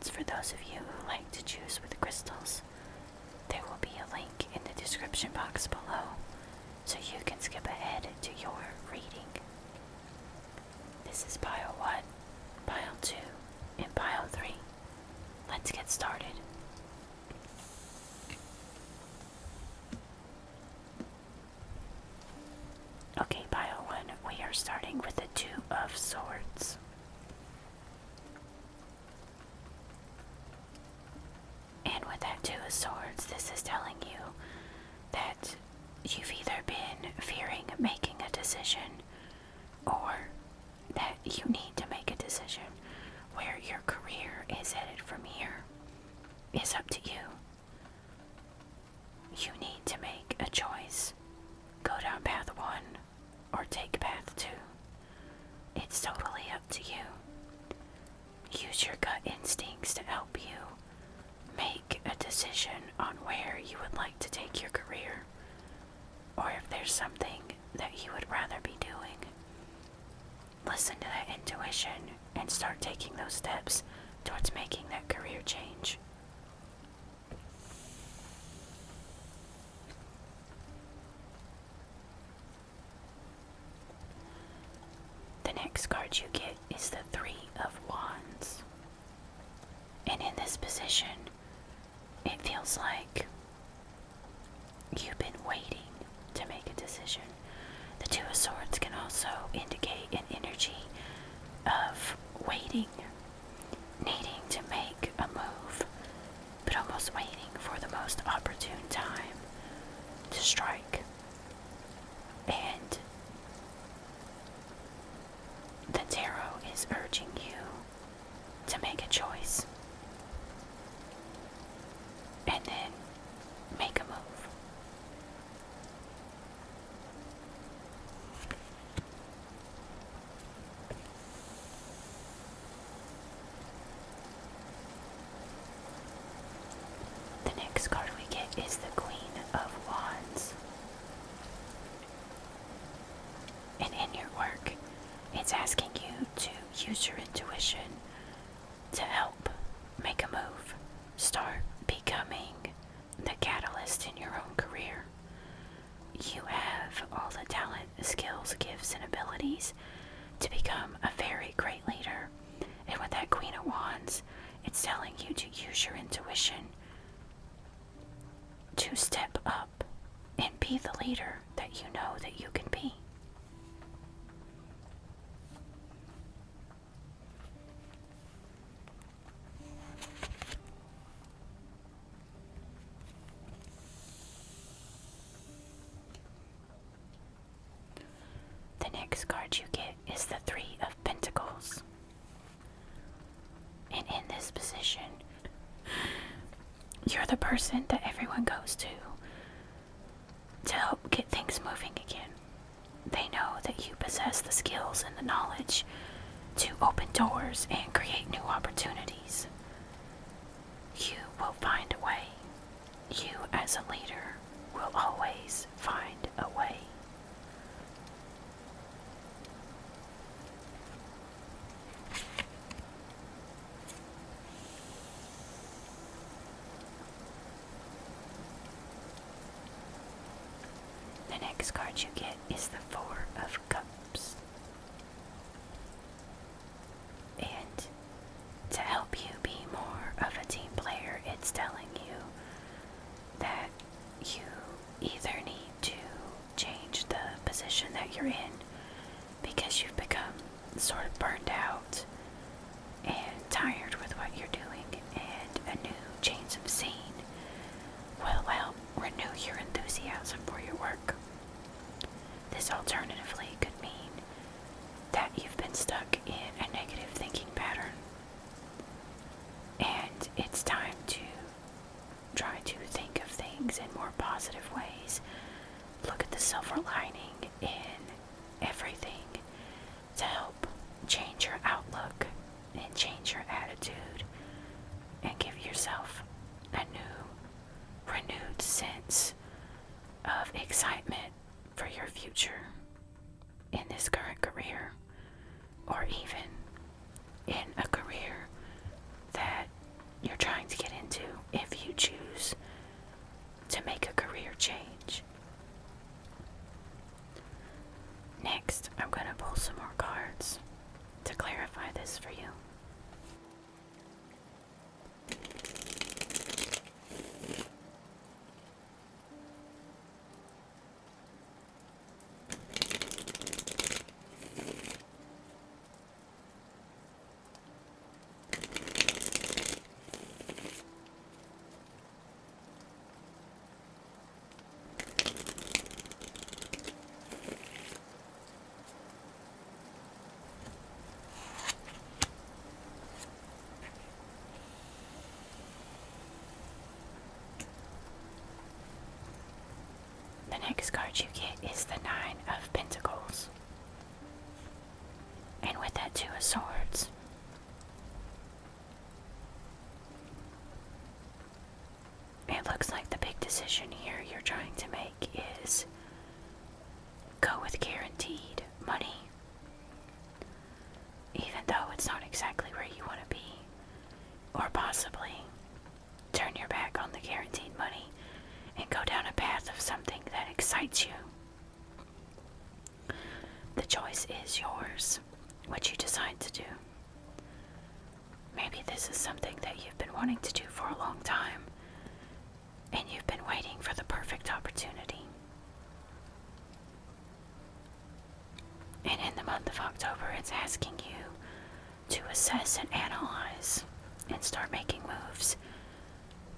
crystals for those of you who like to choose with crystals. There will be a link in the description box below, so you can skip ahead to your reading. This is Pile 1, Pile 2, and Pile 3. Let's get started. Okay, Pile 1, we are starting with the Two of Swords. And with that Two of Swords, this is telling you that you've either been fearing making a decision or that you need to make a decision. Where your career is headed from here is up to you. You need to make a choice. Go down path 1 or take path 2. It's totally up to you. Use your gut instincts to help you make a decision on where you would like to take your career, or if there's something that you would rather be doing. Listen to that intuition and start taking those steps towards making that career change. The next card you get is the Three of Wands. And in this position, it feels like you've been waiting to make a decision. The Two of Swords can also indicate an energy of waiting, needing to make a move, but almost waiting for the most opportune time to strike. And the tarot is urging you to make a choice and then make a move. The next card we get is the Queen of Wands. And in your work, it's asking you to use your intuition to help make a move. Start becoming the catalyst in your own career. You have all the talent, skills, gifts, and abilities to become a very great leader. And with that Queen of Wands, it's telling you to use your intuition to step up and be the leader that you know that you can be. The next card you get is the Three of Pentacles. And in this position, you're the person that everyone goes to help get things moving again. They know that you possess the skills and the knowledge to open doors and create new opportunities. You will find a way. You as a leader will always find a way. The next card you get is the Four of Cups. And to help you be more of a team player, it's telling you that you either need to change the position that you're in because you've become sort of burned out and tired with what you're doing, and a new change of scene will help renew your enthusiasm for your work. This alternatively could mean that you've been stuck in a negative thinking pattern, and it's time to try to think of things in more positive ways. Look at the silver lining in everything to help change your outlook and change your attitude and give yourself a new, renewed sense of excitement for your future in this current career, or even in a career that change. Next, I'm going to pull some more cards to clarify this for you. The next card you get is the Nine of Pentacles. And with that Two of Swords, it looks like the big decision here you're trying to make is go with guaranteed money. Even though it's not exactly where you want to be. Or possibly turn your back on the guaranteed money and go down a path of something that excites you. The choice is yours, what you decide to do. Maybe this is something that you've been wanting to do for a long time, and you've been waiting for the perfect opportunity. And in the month of October, it's asking you to assess and analyze and start making moves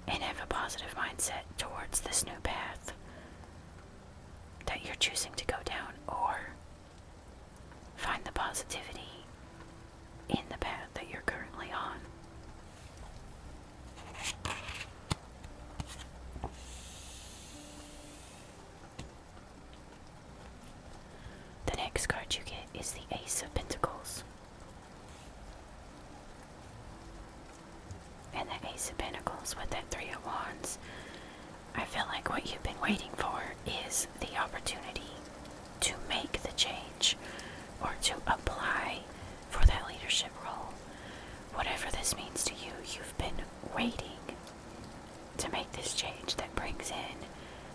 and have a positive mindset towards this new path that you're choosing to go down, or find the positivity in the path that you're currently on. The next card you get is the Ace of Pentacles. And the Ace of Pentacles with that Three of Wands, I feel like what you've been waiting for is the opportunity to make the change or to apply for that leadership role. Whatever this means to you, you've been waiting to make this change that brings in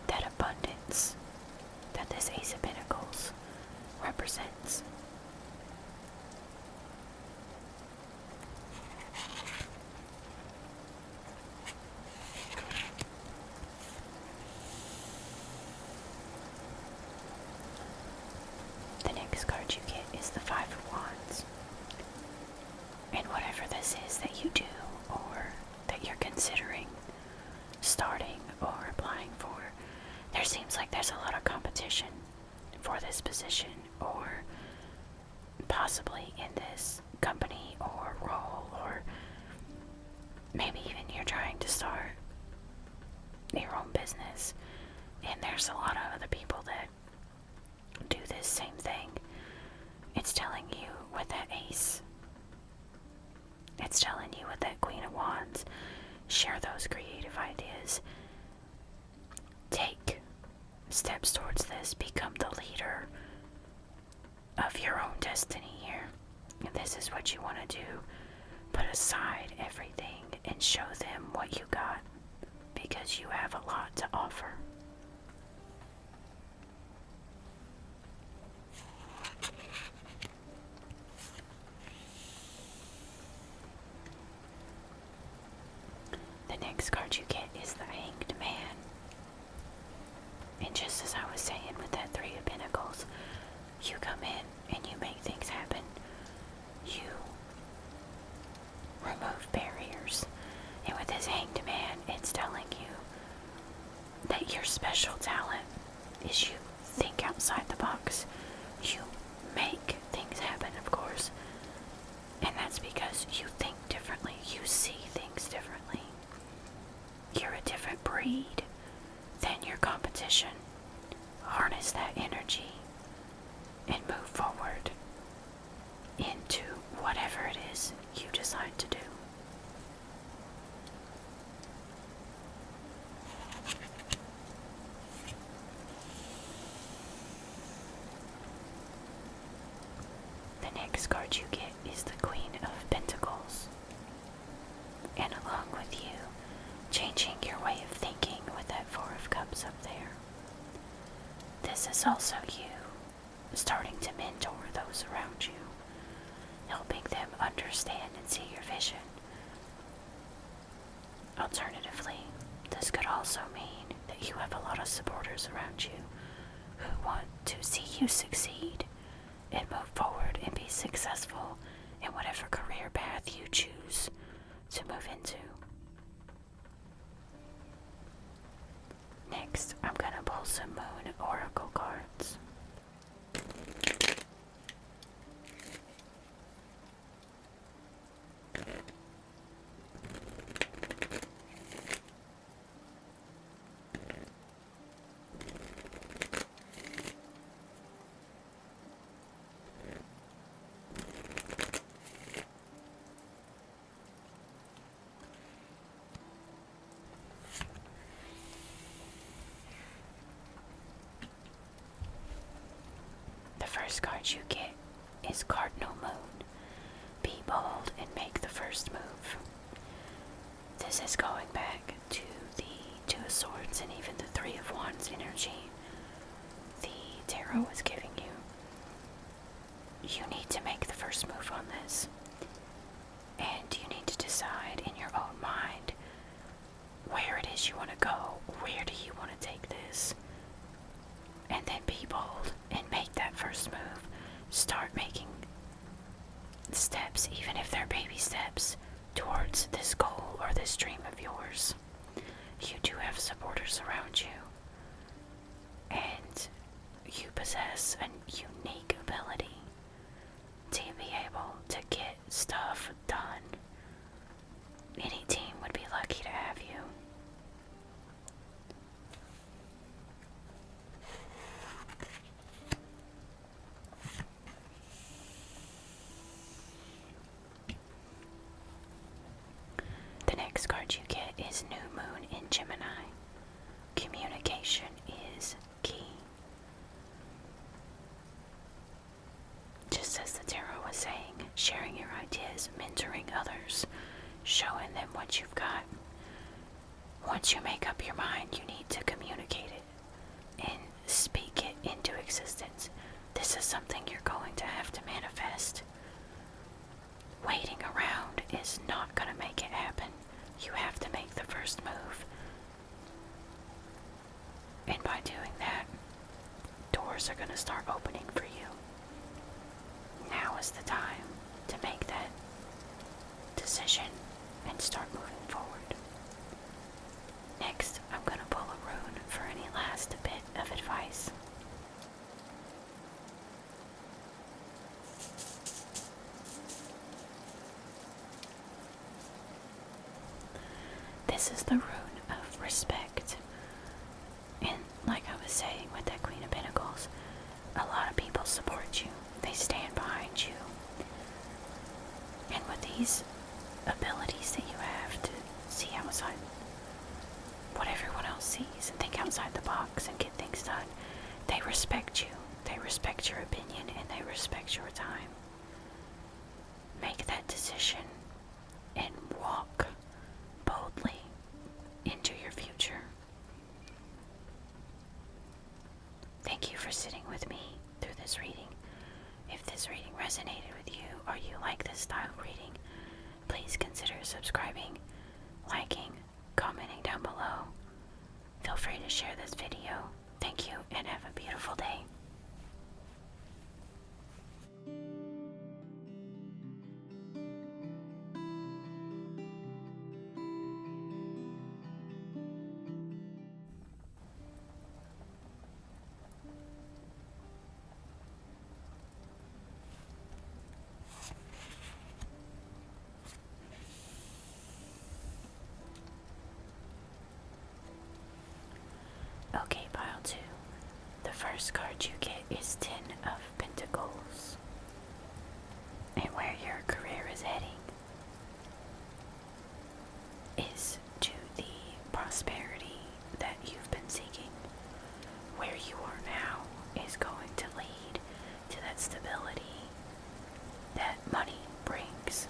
that abundance that this Ace of Pentacles represents. The next card you get is the Five of Wands. And whatever this is that you do or that you're considering starting or applying for, there seems like there's a lot of competition for this position, or possibly in this company or role, or maybe even you're trying to start your own business and there's a lot of other people that do this same thing. It's telling you with that Ace, it's telling you with that Queen of Wands, share those creative ideas. Take steps towards this. Become the leader of your own destiny here. And this is what you want to do. Put aside everything and show them what you got, because you have a lot to offer. The next card you get is the Hanged Man. And just as I was saying with that Three of Pentacles, you come in and you make things happen. You remove barriers. And with this Hanged Man, it's telling you that your special talent is you think outside the box. You make things happen, of course. And that's because you think differently. You see things differently. You're a different breed than your competition. Harness that energy and move forward into whatever it is you decide to do. The next card you get is the Queen of Pentacles. And along with you changing your way of thinking with that Four of Cups up there, this is also you starting to mentor those around you, helping them understand and see your vision. Alternatively, this could also mean that you have a lot of supporters around you who want to see you succeed and move forward and be successful in whatever career path you choose to move into. Next, I'm going to pull some Moon Oracle cards. The first card you get is Cardinal Moon. Be bold and make the first move. This is going back to the Two of Swords and even the Three of Wands energy the tarot was giving you. You need to make the first move on this. And you need to decide in your own mind where it is you want to go. Where do you want to take this? And then be bold and make that first move. Start making steps, even if they're baby steps, towards this goal or this dream of yours. You do have supporters around you, and you possess a unique ability to be able to get stuff done. Any team would be lucky to have you. The next card you get is New Moon in Gemini. Communication is key. Just as the tarot was saying, sharing your ideas, mentoring others, showing them what you've got. Once you make up your mind, you need to communicate it and speak it into existence. This is something you're going to have to manifest. Waiting around is not going to make it happen. You have to make the first move. And by doing that, doors are going to start opening for you. Now is the time to make that decision and start moving forward. Next, I'm going to pull a rune for any last bit of advice. This is the rune of respect. And like I was saying with that Queen of Pentacles, a lot of people support you. They stand behind you. And with these abilities that you have to see outside what everyone else sees and think outside the box and get things done, they respect you. They respect your opinion and they respect your time. Make that decision and walk boldly into your future. Thank you for sitting with me through this reading. If this reading resonated with you or you like this style of reading, please consider subscribing, liking, commenting down below. Feel free to share this video. Thank you and have a beautiful day. Okay, pile 2. The first card you get is Ten of Pentacles. And where your career is heading is to the prosperity that you've been seeking. Where you are now is going to lead to that stability that money brings.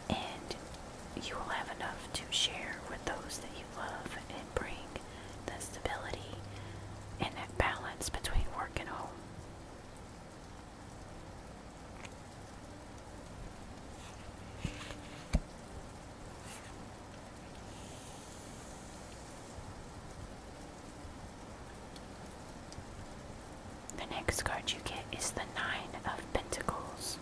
And you will have enough to share with those that you love and bring the stability and that The next card you get is the Nine of Pentacles.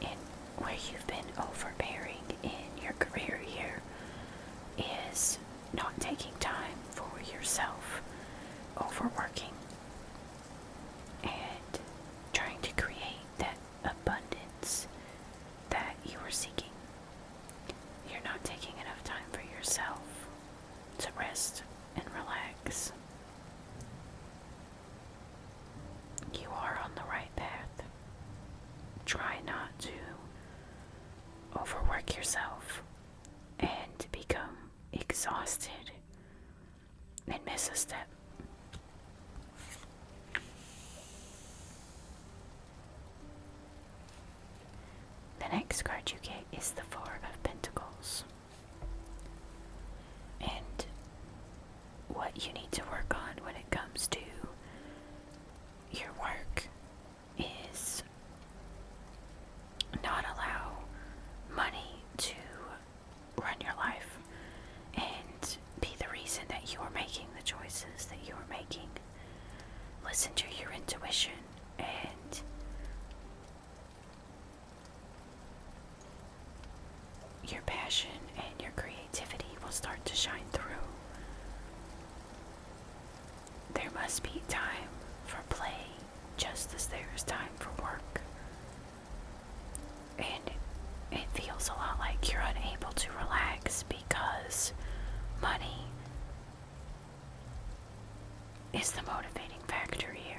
And where you've been overbearing in your career here is not taking time for yourself, overworking, and trying to create that abundance that you are seeking. You're not taking enough time for yourself to rest and relax. You are on the right path. Try not to overwork yourself and become exhausted and miss a step. The next card you get is the Four of Pentacles. And what you need to work on when it comes to your work is not allow money to run your life and be the reason that you are making the choices that you are making. Listen to your intuition, and your passion and your creativity will start to shine through. There must be time for play just as there is time for work. And it feels a lot like you're unable to relax because money is the motivating factor here.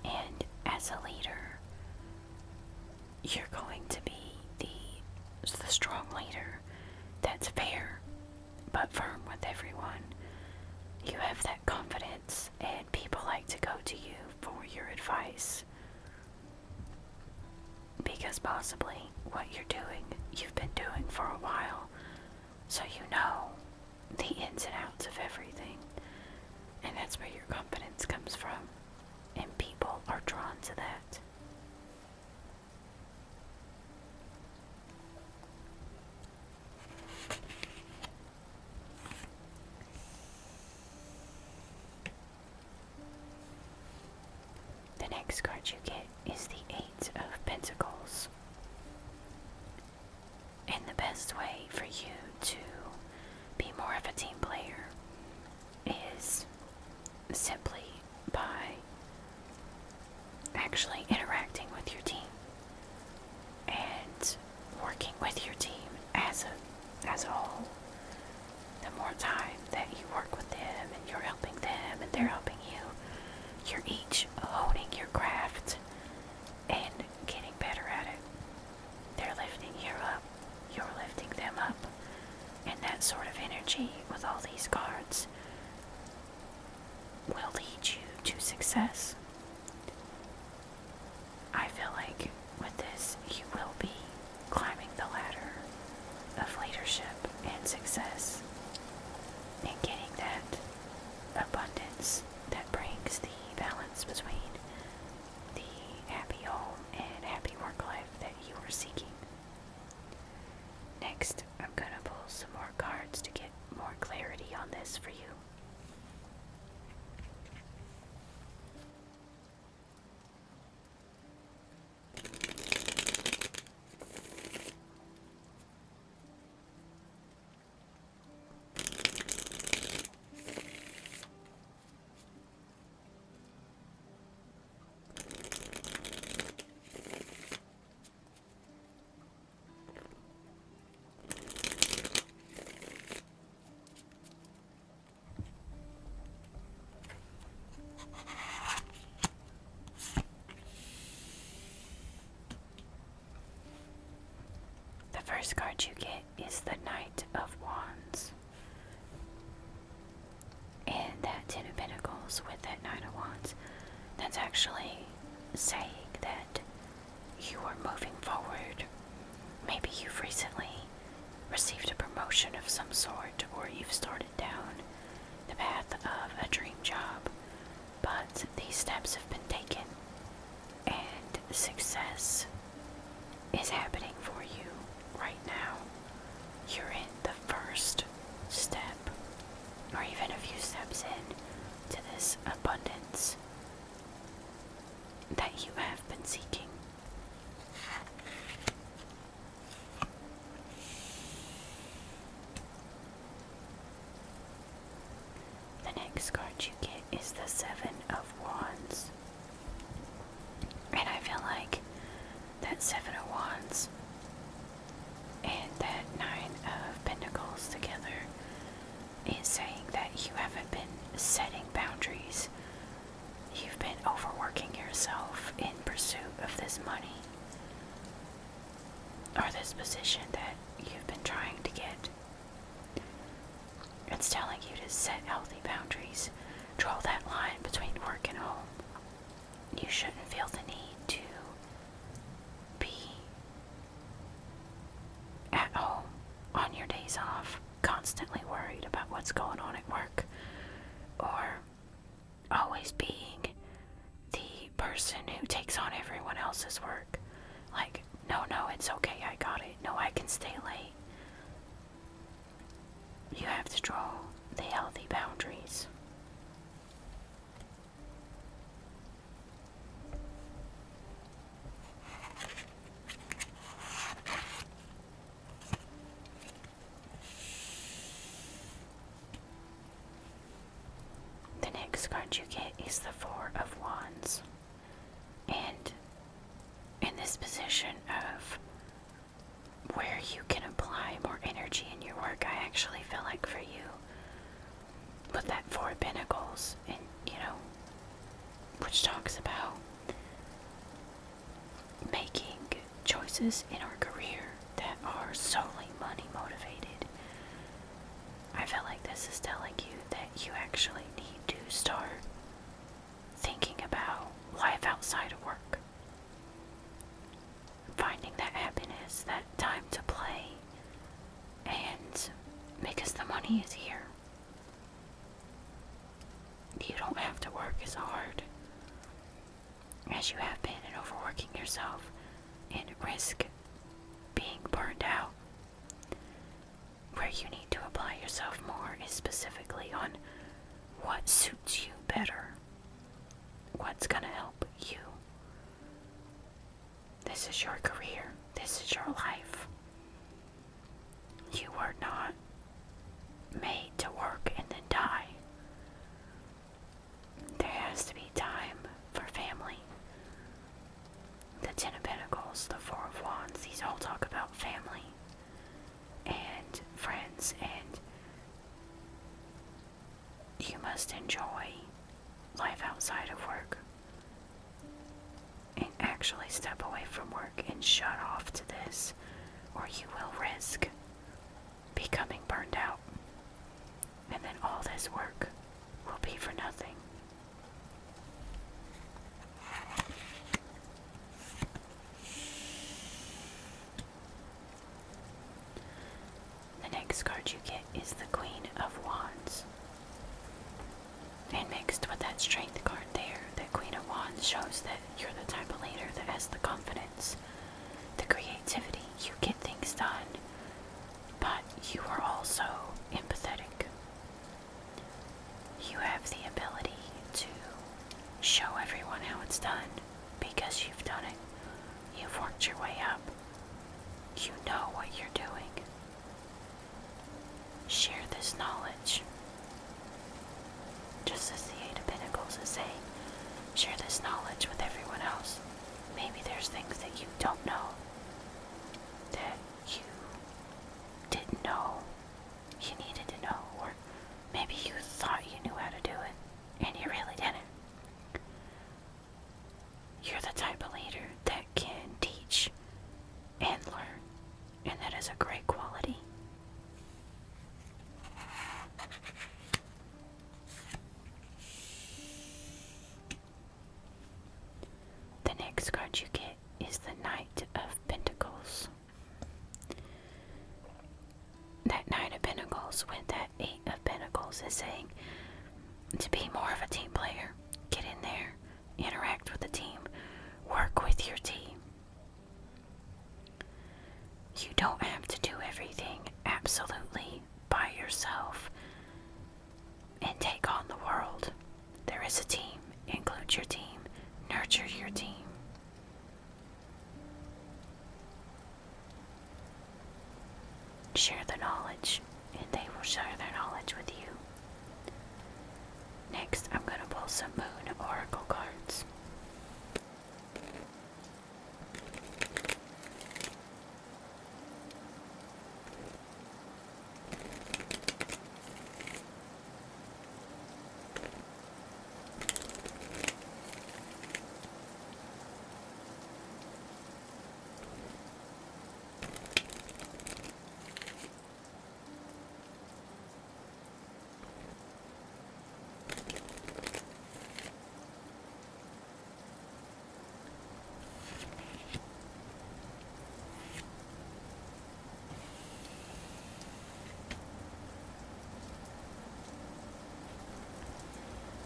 And as a leader, you're going to be the strong leader that's fair but firm with everyone. You have that confidence, and people like to go to you for your advice because possibly what you're doing, you've been doing for a while, so you know the ins and outs of everything, and that's where your confidence comes from, and people are drawn to that. The next card you get is the Eight of Pentacles. And the best way for you to be more of a team player is simply by actually interacting with your team and working with your team as a whole. The more time that you work with them and you're helping them and they're helping you, you're each honing your craft and getting better at it. They're lifting you up, you're lifting them up, and that sort of energy with all these cards will lead you to success. I feel like with this, you will be climbing the ladder of leadership and success and getting that abundance that brings the balance between the happy home and happy work life that you are seeking. Next, I'm going to pull some more cards to get more clarity on this for you. The first card you get is the Knight of Wands. And that Ten of Pentacles with that Knight of Wands, that's actually saying that you are moving forward. Maybe you've recently received a promotion of some sort, or you've started down the path of a dream job, next card you get is the Seven of Wands. And I feel like that Seven of Wands and that Nine of Pentacles together is saying that you haven't been setting boundaries. You've been overworking yourself in pursuit of this money or this position that you've been trying to get. It's telling you to set healthy boundaries. Draw that line between work and home. You shouldn't feel the need to be at home on your days off, constantly worried about what's going on at work, or always being the person who takes on everyone else's work. Like, no, it's okay, I got it. No, I can stay late. You have to draw the healthy boundaries. The next card you get is the Four of Wands. And in this position of where you can apply more energy in your work, I actually feel like for you, with that Four of Pentacles, and which talks about making choices in our career that are solely money motivated. I feel like this is telling you that you actually need to start thinking about life outside of work. Finding that happiness, that time to play, and because the money is here. You don't have to work as hard as you have been in overworking yourself and risk being burned out. Where you need to apply yourself more is specifically on what suits you better, what's gonna help you. This is your career. This is your life. You are not made to work and then die. There has to be time for family. The Ten of Pentacles, the Four of Wands, these all talk about family and friends, and you must enjoy life outside of work and actually step away from work and shut off to this, or you will risk becoming burned out, and then all this work will be for nothing. The next card you get is the Queen of Wands. And mixed with that Strength card there, that Queen of Wands shows that you're the type of leader that has the confidence, the creativity. You get things done, but you are also empathetic. You have the ability to show everyone how it's done because you've done it. You've worked your way up. You know what you're doing. Share this knowledge. Just as the Eight of Pentacles is saying, share this knowledge with everyone else. Maybe there's things that you don't know, that you didn't know you needed to know, or maybe you thought you knew how to do it and you really didn't. You're the type of leader that can teach and learn, and that is a great quality. The next card you get is the Knight of Pentacles. That Knight of Pentacles with that Eight of Pentacles is saying to be more of a team player. Get in there, interact with the team, work with your team. You don't have to do everything absolutely by yourself and take on the world. There is a team. Include your team. Nurture your team. Share the knowledge, and they will share their knowledge with you. some moon oracle cards.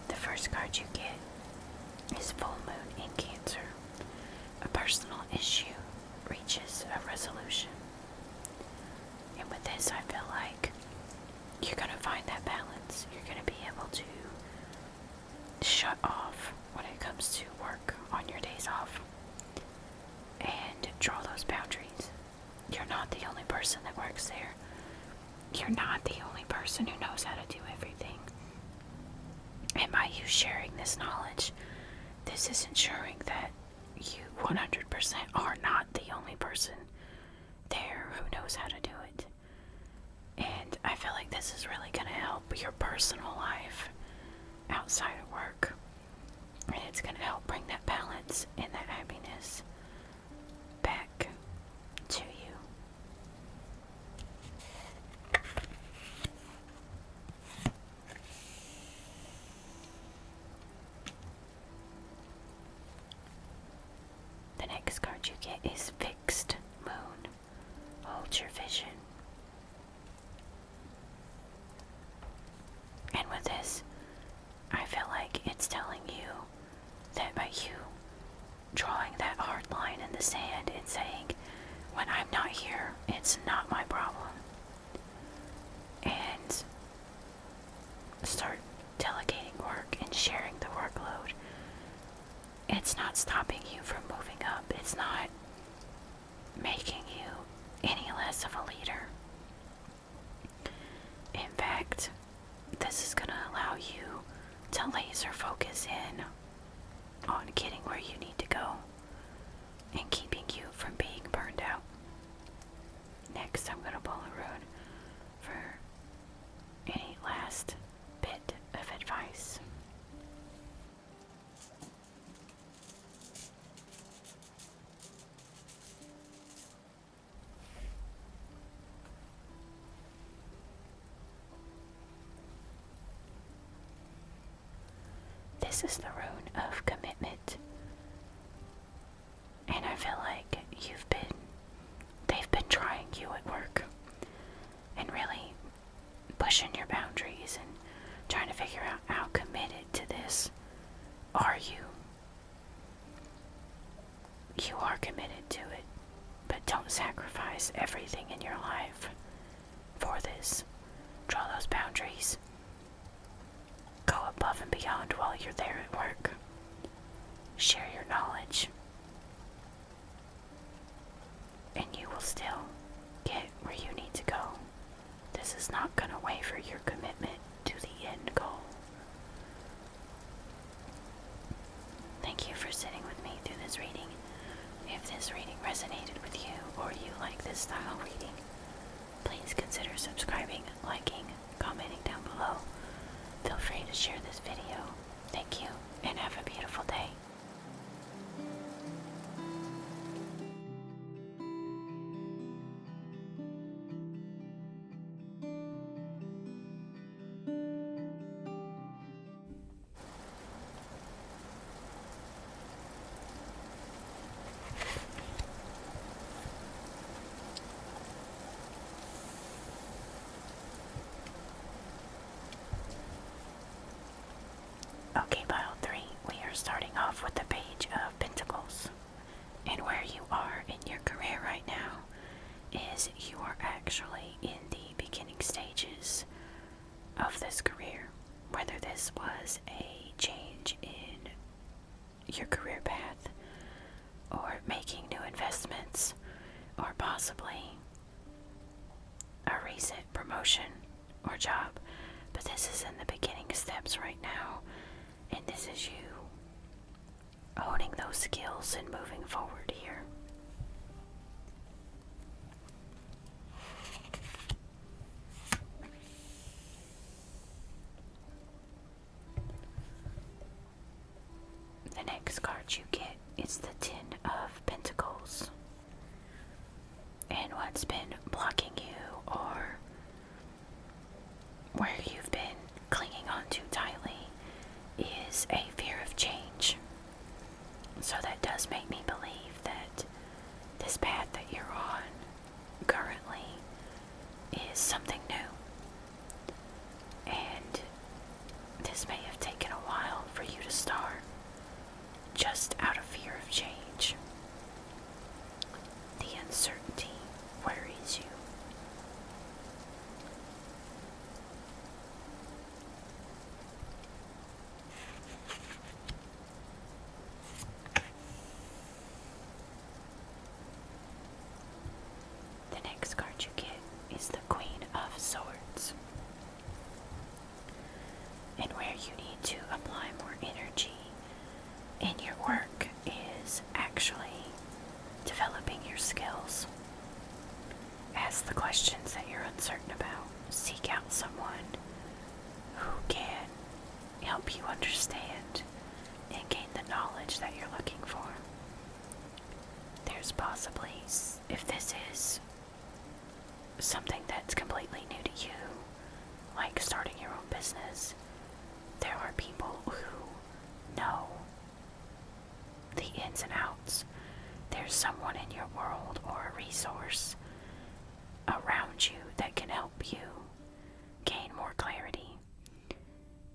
The first card you get is Full Moon in Cancer. A personal issue reaches a resolution. And with this, I feel like you're going to find that balance. You're going to be able to shut off when it comes to work on your days off and draw those boundaries. You're not the only person that works there. You're not the only person who knows how to do everything. And by you sharing this knowledge, this is ensuring that you 100% are not the only person there who knows how to do it. And I feel like this is really going to help your personal life outside of work. And it's going to help bring that balance and that happiness back to you. The next card you get is Fixed Moon. Hold your vision. And with this, I feel like it's telling you that by you drawing that hard line in the sand and saying, when I'm not here, it's not my problem, and start delegating work and sharing the workload, it's not stopping you from moving up. It's not making you any less of a leader. In fact, this is going to allow you to laser focus in on getting where you need to go and keeping you from being burned out. Next, I'm going to pull a rune for any last bit of advice. This is the rune of commitment. And I feel like they've been trying you at work and really pushing your boundaries and trying to figure out how committed to this are you. You are committed to it, but don't sacrifice everything in your life for this. Draw those boundaries. Go above and beyond while you're there at work. Share your knowledge. And you will still get where you need to go. This is not going to waver your commitment to the end goal. Thank you for sitting with me through this reading. If this reading resonated with you or you like this style reading, please consider subscribing, liking, commenting down below. Feel free to share this video. Thank you, and have a beautiful day. Okay, pile 3, we are starting off with the Page of Pentacles. And where you are in your career right now is you are actually in the beginning stages of this career. Whether this was a change in your career path, or making new investments, or possibly a recent promotion or job. But this is in the beginning steps right now. And this is you honing those skills and moving forward here. The next card you get is the Ten of Pentacles. And what's been blocking you, or where you've been clinging on too tightly, is a fear of change. So that does make me believe that this path that you're on currently is something new. And this may have taken a while for you to start, just out of fear of change. The uncertainty worries you. The next card you get is the Queen of Swords. And where you need to apply more energy in your work is actually developing your skills. Ask the questions that you're uncertain about. Seek out someone who can help you understand and gain the knowledge that you're looking for. There's possibly, if this is something that's completely new to you, like starting your own business, there are people who know the ins and outs. There's someone in your world or a resource around you that can help you gain more clarity.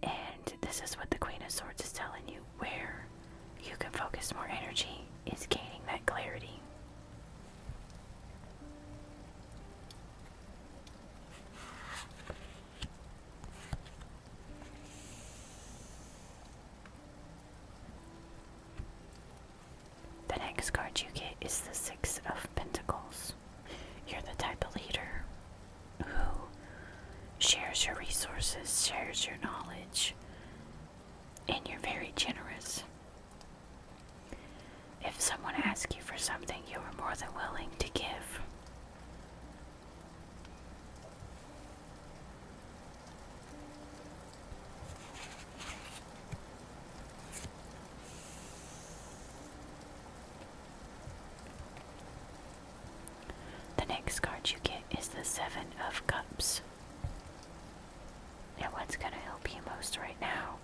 And this is what the Queen of Swords is telling you, where you can focus more energy is gaining that clarity. The next card you get is the Six of Pentacles. You're the type of leader who shares your resources, shares your knowledge, and you're very generous. If someone asks you for something, you are more than willing to give. The next card you get is the Seven of Cups. And what's going to help you most right now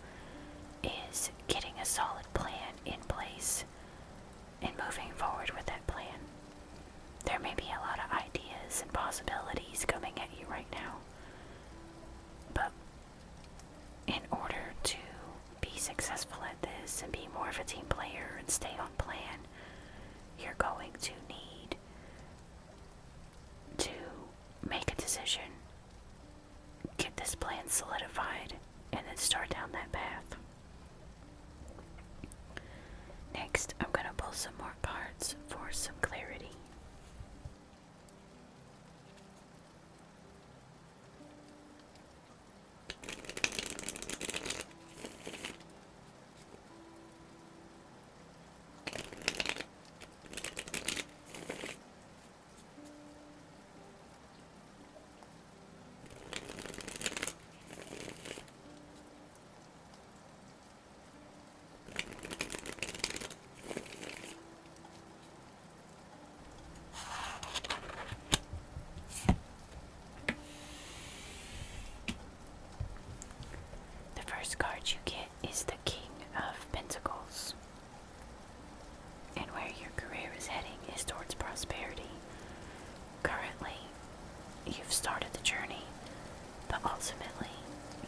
is getting a solid plan in place and moving forward with that plan. There may be a lot of ideas and possibilities coming at you right now, but in order to be successful at this and be more of a team player and stay on plan, you're going to need to make a decision, get this plan solidified, and then start down that path. Next, I'm going to pull some more cards for some clarity. First card you get is the King of Pentacles. And where your career is heading is towards prosperity. Currently, you've started the journey, but ultimately,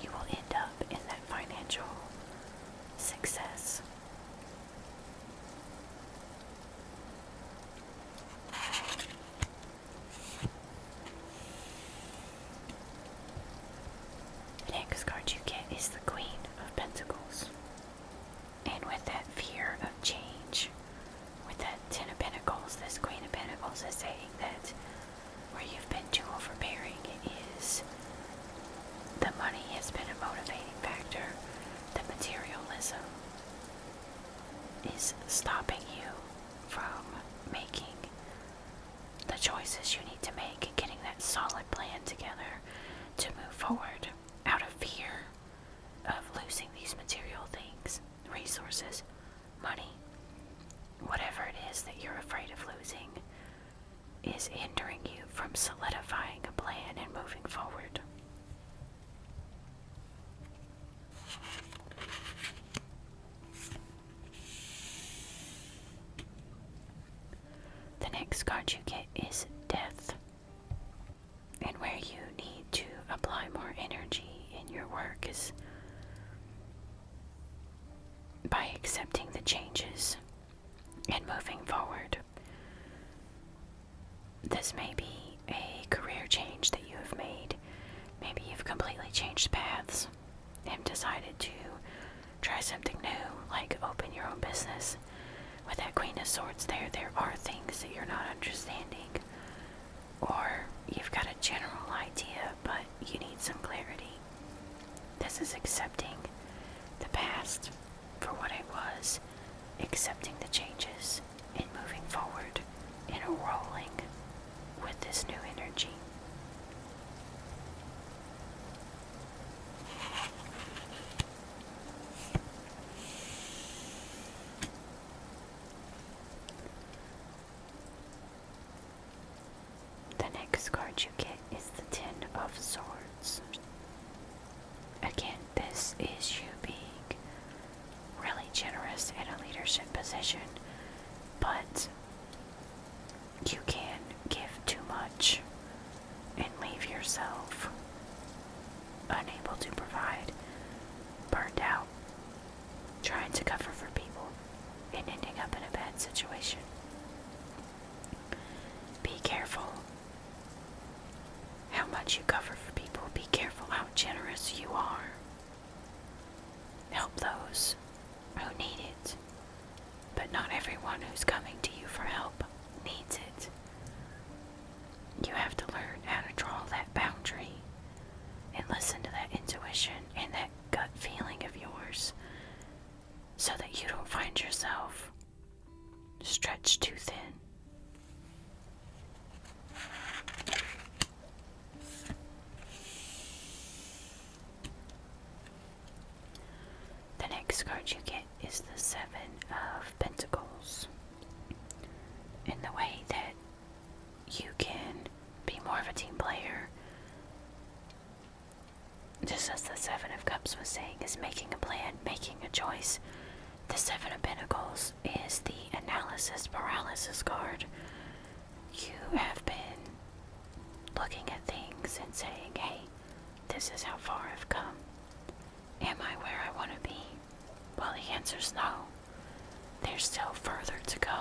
you will end up in that financial success. The next card you get is the Queen of Pentacles. And with that fear of change, with that Ten of Pentacles, this Queen of Pentacles is saying that where you've been too overbearing is the next card you get is Death. And where you need to apply more energy in your work is by accepting the changes and moving forward. This may be a career change that you have made. Maybe you've completely changed paths and decided to try something new, like open your own business. With that Queen of Swords there are things that you're not understanding, or you've got a general idea, but you need some clarity. This is accepting the past for what it was, accepting the changes, and moving forward and rolling with this new energy. The next card you get is the Ten of Swords. Again, this is you being really generous in a leadership position, but you can give too much and leave yourself unable to provide, burned out, trying to cover for people, and ending up in a bad situation. Be careful how much you cover for people. Be careful how generous you are. Help those who need it, but not everyone who's coming to you for help needs it. You have to learn how to draw that boundary and listen to that intuition and that gut feeling of yours so that you don't find yourself stretched too thin. The next card you get is the Seven of Pentacles. In the way that you can be more of a team player, just as the Seven of Cups was saying, is making a plan, making a choice. The Seven of Pentacles is the analysis paralysis card. You have been looking at things and saying, hey, this is how far I've come. Am I where I want to be? Well, the answer's no. There's still further to go,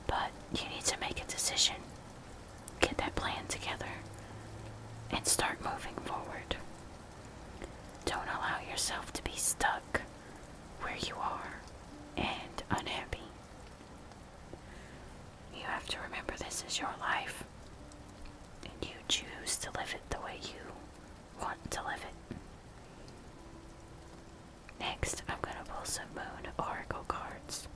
but you need to make a decision, get that plan together, and start moving forward. Don't allow yourself to be stuck where you are and unhappy. You have to remember this is your life, and you choose to live it the way you want to live it. Next, I'm going to pull some Moon Oracle cards.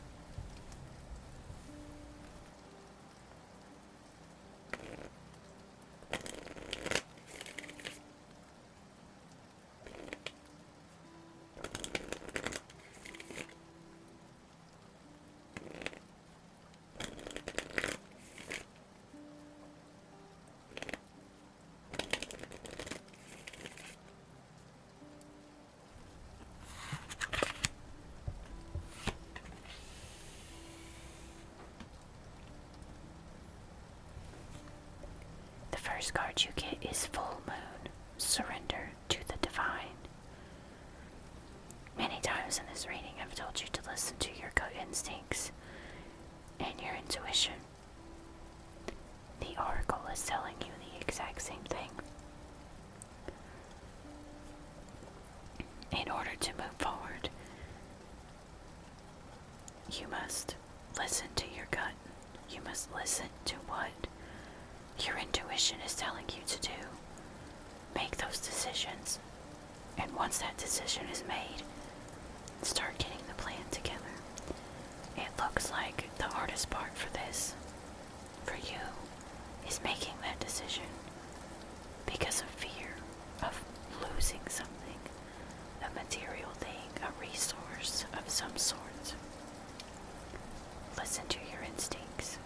First card you get is Full Moon, Surrender to the Divine. Many times in this reading I've told you to listen to your gut instincts and your intuition. The Oracle is telling you the exact same thing. In order to move forward, you must listen to your gut. You must listen to what your intuition is telling you to do. Make those decisions. And once that decision is made, start getting the plan together. It looks like the hardest part for this, for you, is making that decision because of fear of losing something, a material thing, a resource of some sort. Listen to your instincts.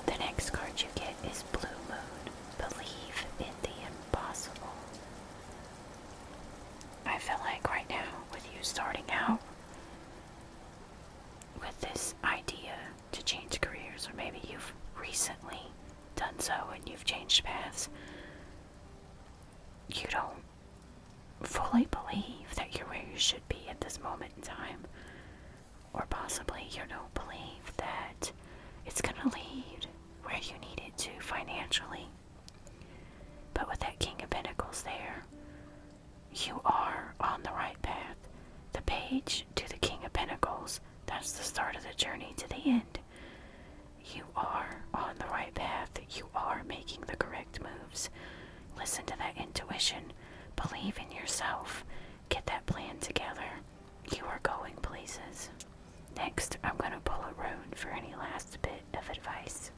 The next card you get is Blue Moon, starting out with this idea to change careers, or maybe you've recently done so and you've changed paths, you don't fully believe that you're where you should be at this moment in time, or possibly you don't believe that it's going to lead where you need it to financially. But with that King of Pentacles there, you are on the right path. The page to the King of Pentacles, that's the start of the journey to the end. You are on the right path. You are making the correct moves. Listen to that intuition. Believe in yourself. Get that plan together. You are going places. Next, I'm going to pull a rune for any last bit of advice.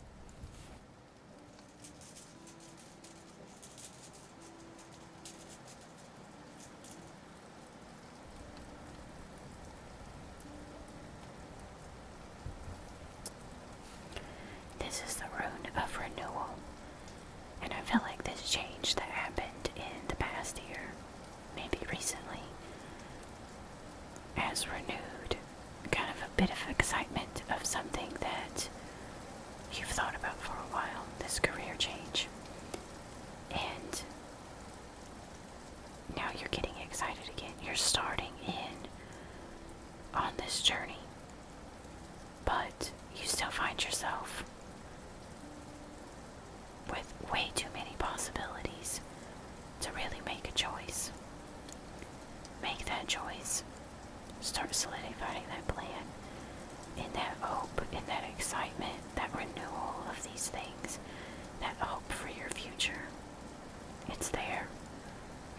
This is the rune of renewal, and I feel like this change that happened in the past year, maybe recently, has renewed kind of a bit of excitement of something that you've thought about for a while, this career change. And now you're getting excited again. You're starting in on this journey, but you still find yourself with way too many possibilities to really make a choice. Make that choice. Start solidifying that plan, in that hope, in that excitement, that renewal of these things, that hope for your future. It's there.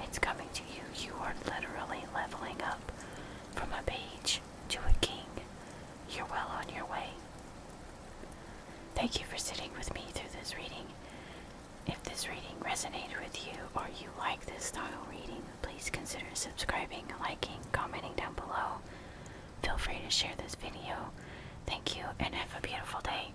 It's coming to you. You are literally leveling up from a page to a king. You're well on your way. Thank you for sitting with me through this reading. If this reading resonated with you, or you like this style reading, please consider subscribing, liking, commenting down below. Feel free to share this video. Thank you, and have a beautiful day.